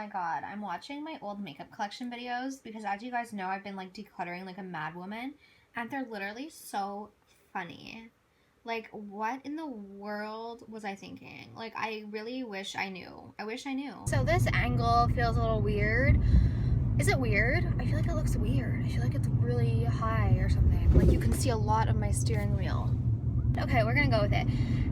my god, I'm watching my old makeup collection videos because as you guys know, I've been like decluttering like a mad woman, and they're literally so funny. Like, what in the world was I thinking? Like, I really wish I knew. I wish I knew. So this angle feels a little weird. Is it weird? I feel like it looks weird. I feel like it's really high or something. Like, you can see a lot of my steering wheel. Okay, we're gonna go with it.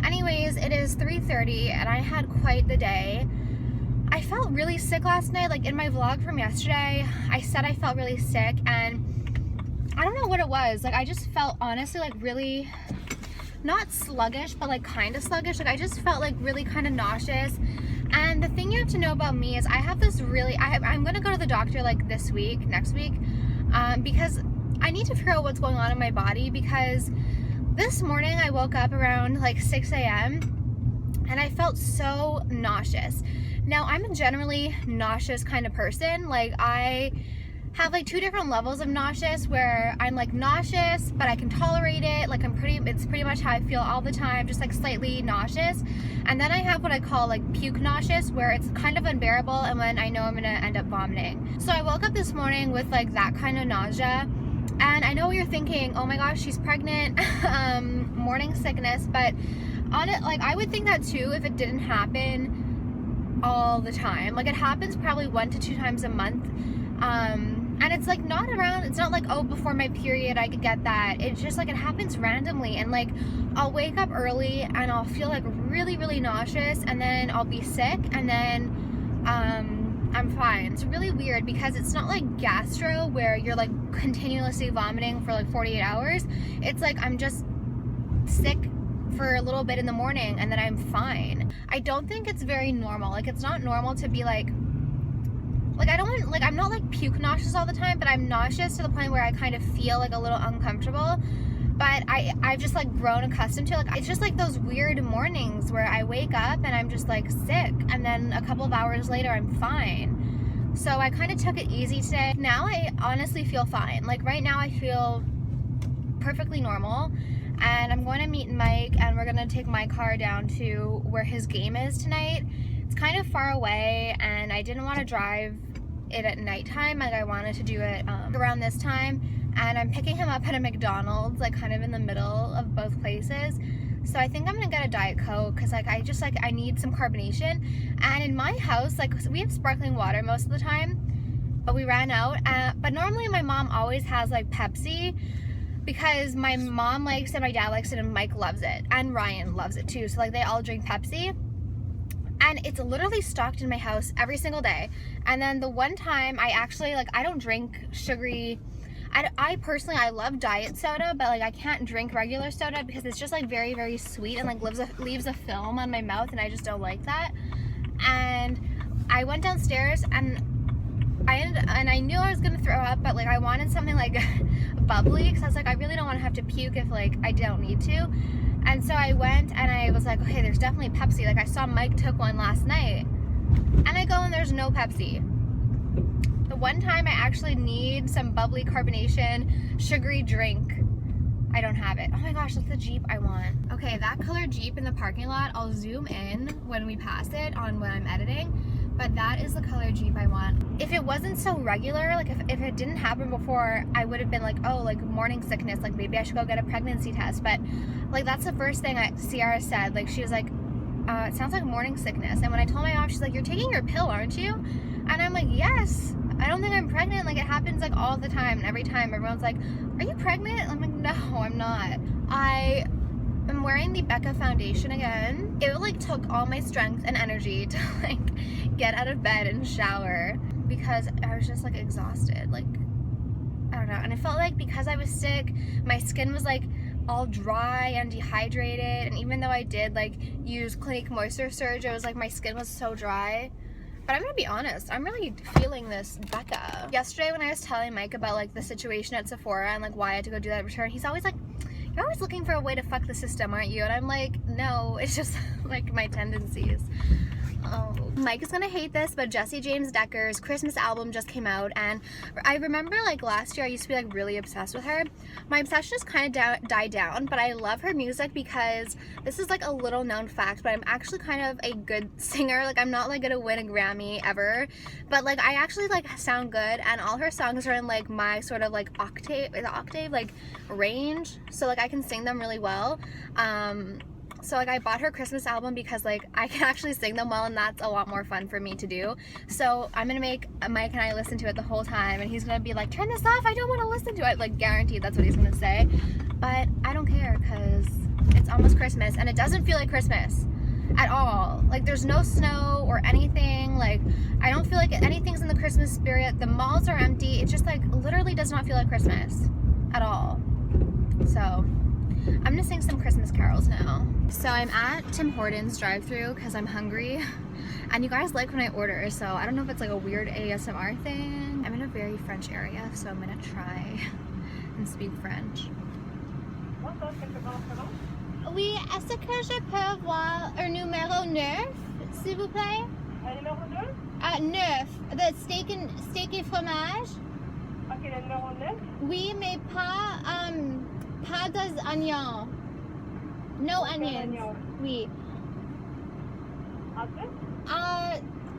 Anyways, it is 3:30 and I had quite the day. I felt really sick last night. Like in my vlog from yesterday, I said I felt really sick and I don't know what it was. Like I just felt honestly like really, not sluggish, but like kind of sluggish. Like I just felt like really kind of nauseous. And the thing you have to know about me is I have this really, I'm gonna go to the doctor like this week, next week, because I need to figure out what's going on in my body, because this morning I woke up around like 6 a.m. and I felt so nauseous. Now I'm a generally nauseous kind of person. Like I have like two different levels of nauseous where I'm like nauseous but I can tolerate it. Like it's pretty much how I feel all the time, just like slightly nauseous. And then I have what I call like puke nauseous, where it's kind of unbearable and when I know I'm gonna end up vomiting. So I woke up this morning with like that kind of nausea. And I know what you're thinking, oh my gosh, she's pregnant, morning sickness, but on it, like I would think that too if it didn't happen all the time. Like it happens probably 1 to 2 times a month. And it's like not around, it's not like, oh, before my period I could get that. It's just like it happens randomly, and like I'll wake up early and I'll feel like really, really nauseous, and then I'll be sick, and then I'm fine. It's really weird because it's not like gastro where you're like continuously vomiting for like 48 hours. It's like I'm just sick for a little bit in the morning and then I'm fine. I don't think it's very normal. Like it's not normal to be like I don't want, like I'm not like puke nauseous all the time, but I'm nauseous to the point where I kind of feel like a little uncomfortable. But I've just like grown accustomed to it. Like it's just like those weird mornings where I wake up and I'm just like sick, and then a couple of hours later I'm fine. So I kind of took it easy today. Now I honestly feel fine. Like right now I feel perfectly normal, and I'm going to meet Mike and we're going to take my car down to where his game is tonight. It's kind of far away and I didn't want to drive it at nighttime. Like I wanted to do it around this time, and I'm picking him up at a McDonald's, like kind of in the middle of both places. So I think I'm gonna get a Diet Coke because like I need some carbonation. And in my house, like we have sparkling water most of the time, but we ran out. But normally my mom always has like Pepsi, because my mom likes it, my dad likes it, and Mike loves it, and Ryan loves it too. So like they all drink Pepsi. And it's literally stocked in my house every single day. And then the one time I actually, like, I don't drink sugary, I personally, I love diet soda, but like I can't drink regular soda because it's just like very, very sweet and like leaves a film on my mouth, and I just don't like that. And I went downstairs and I knew I was gonna throw up, but like I wanted something like bubbly, because I was like, I really don't want to have to puke if like I don't need to. And so I went and I was like, okay, there's definitely Pepsi. Like I saw Mike took one last night, and I go and there's no Pepsi. The one time I actually need some bubbly carbonation sugary drink, I don't have it. Oh my gosh, that's the Jeep I want. Okay, that color Jeep in the parking lot, I'll zoom in when we pass it on when I'm editing, but that is the color Jeep I want. If it wasn't so regular, like if it didn't happen before, I would have been like, oh, like morning sickness, like maybe I should go get a pregnancy test. But like that's the first thing Sierra said. Like she was like, it sounds like morning sickness. And when I told my mom, she's like, you're taking your pill, aren't you? And I'm like, yes. I don't think I'm pregnant. Like it happens like all the time, and every time everyone's like, are you pregnant? I'm like, no, I'm not. I'm wearing the Becca foundation again. It like took all my strength and energy to like get out of bed and shower because I was just like exhausted. Like, I don't know. And I felt like because I was sick, my skin was like all dry and dehydrated. And even though I did like use Clinique Moisture Surge, it was like my skin was so dry. But I'm gonna be honest, I'm really feeling this Becca. Yesterday when I was telling Mike about like the situation at Sephora and like why I had to go do that return, he's always like, you're always looking for a way to fuck the system, aren't you? And I'm like, no, it's just like my tendencies. Oh, Mike is gonna hate this, but Jesse James Decker's Christmas album just came out, and I remember like last year I used to be like really obsessed with her. My obsession has kind of died down, but I love her music because this is like a little known fact, but I'm actually kind of a good singer. Like I'm not like gonna win a Grammy ever, but like I actually like sound good, and all her songs are in like my sort of like octave like range, so like I can sing them really well. So like I bought her Christmas album because like I can actually sing them well, and that's a lot more fun for me to do. So I'm gonna make Mike and I listen to it the whole time, and he's gonna be like, turn this off, I don't want to listen to it. Like guaranteed that's what he's gonna say. But I don't care because it's almost Christmas and it doesn't feel like Christmas at all. Like there's no snow or anything. Like I don't feel like anything's in the Christmas spirit. The malls are empty. It just like literally does not feel like Christmas at all. So I'm gonna sing some Christmas carols now. So I'm at Tim Hortons drive-thru because I'm hungry, and you guys like when I order, so I don't know if it's like a weird ASMR thing. I'm in a very French area, so I'm gonna try and speak French. Oui, est-ce que je peux voir un numéro 9, s'il vous plaît? Un numéro 9? 9, the steak et fromage. Ok, le numéro 9? Oui, mais pas des oignons. No onions. Oui.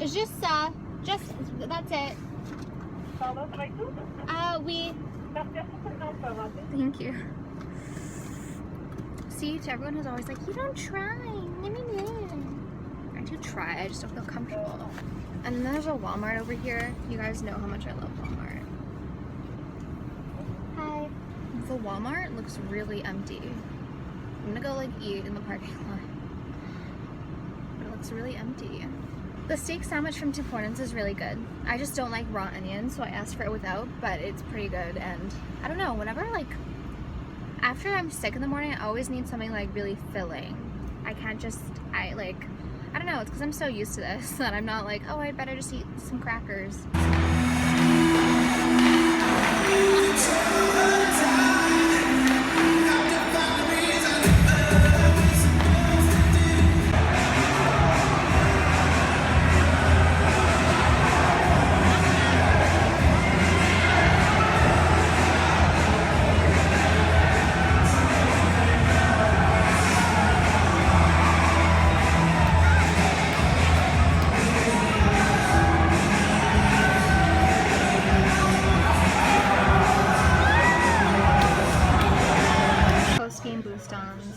Juste ça. Just, that's it. Oui. Thank you. See, to everyone who's always like, you don't try. I do try, I just don't feel comfortable. And then there's a Walmart over here. You guys know how much I love Walmart. Hi. The Walmart looks really empty. I'm gonna go like eat in the parking lot. But it looks really empty. The steak sandwich from Tim Hortons is really good. I just don't like raw onions, so I asked for it without, but it's pretty good. And I don't know, whenever like, after I'm sick in the morning, I always need something like really filling. I can't just, I don't know, it's because I'm so used to this that I'm not like, oh, I'd better just eat some crackers.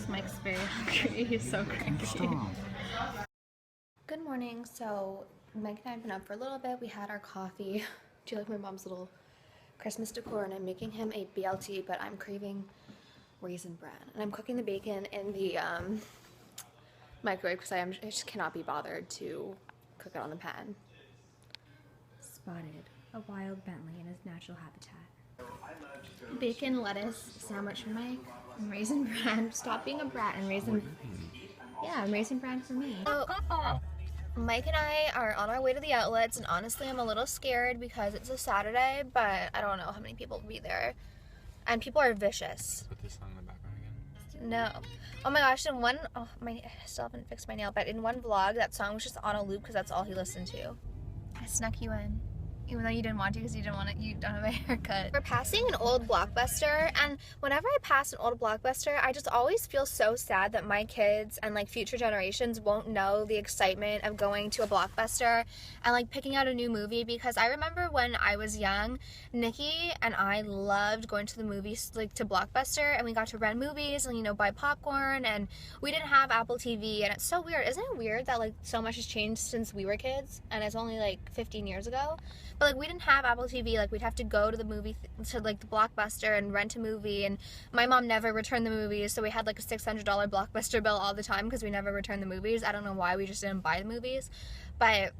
Mike's very hungry. He's so cranky. Good morning. So Mike and I have been up for a little bit. We had our coffee. Do you like my mom's little Christmas decor? And I'm making him a BLT, but I'm craving raisin bran. And I'm cooking the bacon in the microwave because I just cannot be bothered to cook it on the pan. Spotted a wild Bentley in his natural habitat. Bacon, lettuce, sandwich for Mike, and raisin bran. Stop being a brat and raisin. Yeah, raisin bran for me. So, Mike and I are on our way to the outlets, and honestly, I'm a little scared because it's a Saturday, but I don't know how many people will be there. And people are vicious. Put this song in the background again. No. Oh my gosh, I still haven't fixed my nail, but in one vlog, that song was just on a loop because that's all he listened to. I snuck you in. Even though you didn't want to because you don't have a haircut. We're passing an old Blockbuster, and whenever I pass an old Blockbuster, I just always feel so sad that my kids and like future generations won't know the excitement of going to a Blockbuster and like picking out a new movie, because I remember when I was young, Nikki and I loved going to the movies, like to Blockbuster, and we got to rent movies and, you know, buy popcorn, and we didn't have Apple TV, and it's so weird. Isn't it weird that like so much has changed since we were kids, and it's only like 15 years ago? But like we didn't have Apple TV, like we'd have to go to the movie, to like the Blockbuster and rent a movie, and my mom never returned the movies, so we had like a $600 Blockbuster bill all the time because we never returned the movies. I don't know why, we just didn't buy the movies, but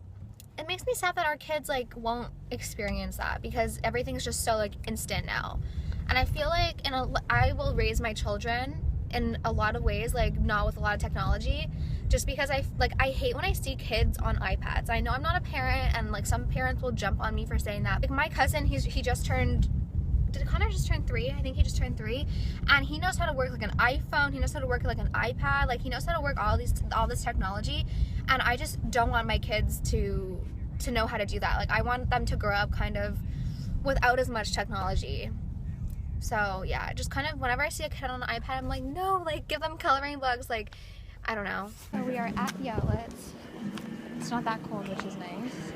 it makes me sad that our kids like won't experience that because everything's just so like instant now. And I feel like I will raise my children in a lot of ways, like not with a lot of technology, just because I hate when I see kids on iPads. I know I'm not a parent, and like some parents will jump on me for saying that. Like my cousin, he just turned did Connor just turn 3? I think he just turned 3, and he knows how to work like an iPhone. He knows how to work like an iPad. Like he knows how to work all this technology, and I just don't want my kids to know how to do that. Like I want them to grow up kind of without as much technology. So yeah, just kind of whenever I see a kid on an iPad, I'm like, no, like give them coloring books. Like I don't know. So we are at the outlets. It's not that cold, which is nice.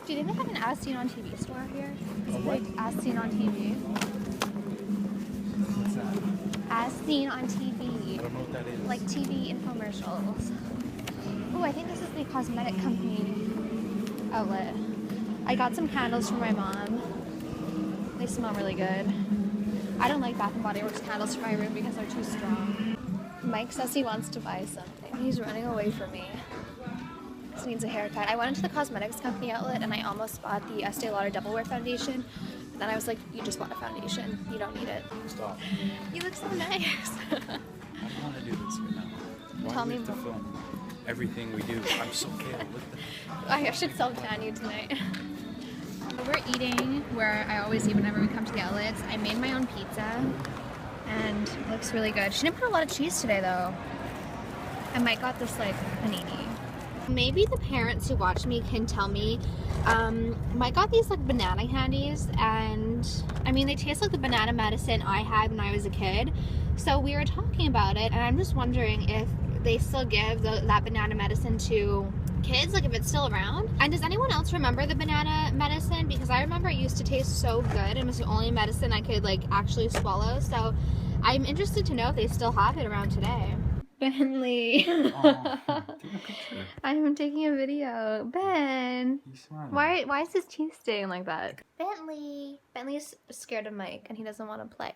Do you think they have an As Seen on TV store here? Is it like As Seen on TV? What's that? As Seen on TV. I don't know what that is. Like TV infomercials. Oh, I think this is the cosmetic company outlet. I got some candles for my mom. They smell really good. I don't like Bath & Body Works candles for my room because they're too strong. Mike says he wants to buy something. He's running away from me. He needs a haircut. I went into the cosmetics company outlet and I almost bought the Estee Lauder Double Wear foundation. But then I was like, you just want a foundation. You don't need it. Stop. You look so nice. I don't want to do this right now. Why Tell do we me have to film everything we do? I'm so pale. Look at that. I should self-tan you tonight. We're eating where I always eat whenever we come to the outlets. I made my own pizza and it looks really good. She didn't put a lot of cheese today though. And Mike got this like panini. Maybe the parents who watch me can tell me. Mike got these like banana candies, and I mean they taste like the banana medicine I had when I was a kid. So we were talking about it, and I'm just wondering if they still give that banana medicine to kids, like if it's still around. And does anyone else remember the banana medicine? Because I remember it used to taste so good, and it was the only medicine I could like actually swallow. So I'm interested to know if they still have it around today. Bentley. Oh, take a picture. I'm taking a video. Ben. He's smiling. Why is his teeth staying like that? Bentley's scared of Mike and he doesn't want to play.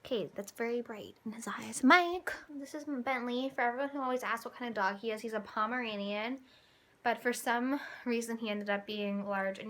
Okay, that's very bright in his eyes. Mike. This is Bentley. For everyone who always asks what kind of dog he is, he's a Pomeranian. But for some reason he ended up being large. And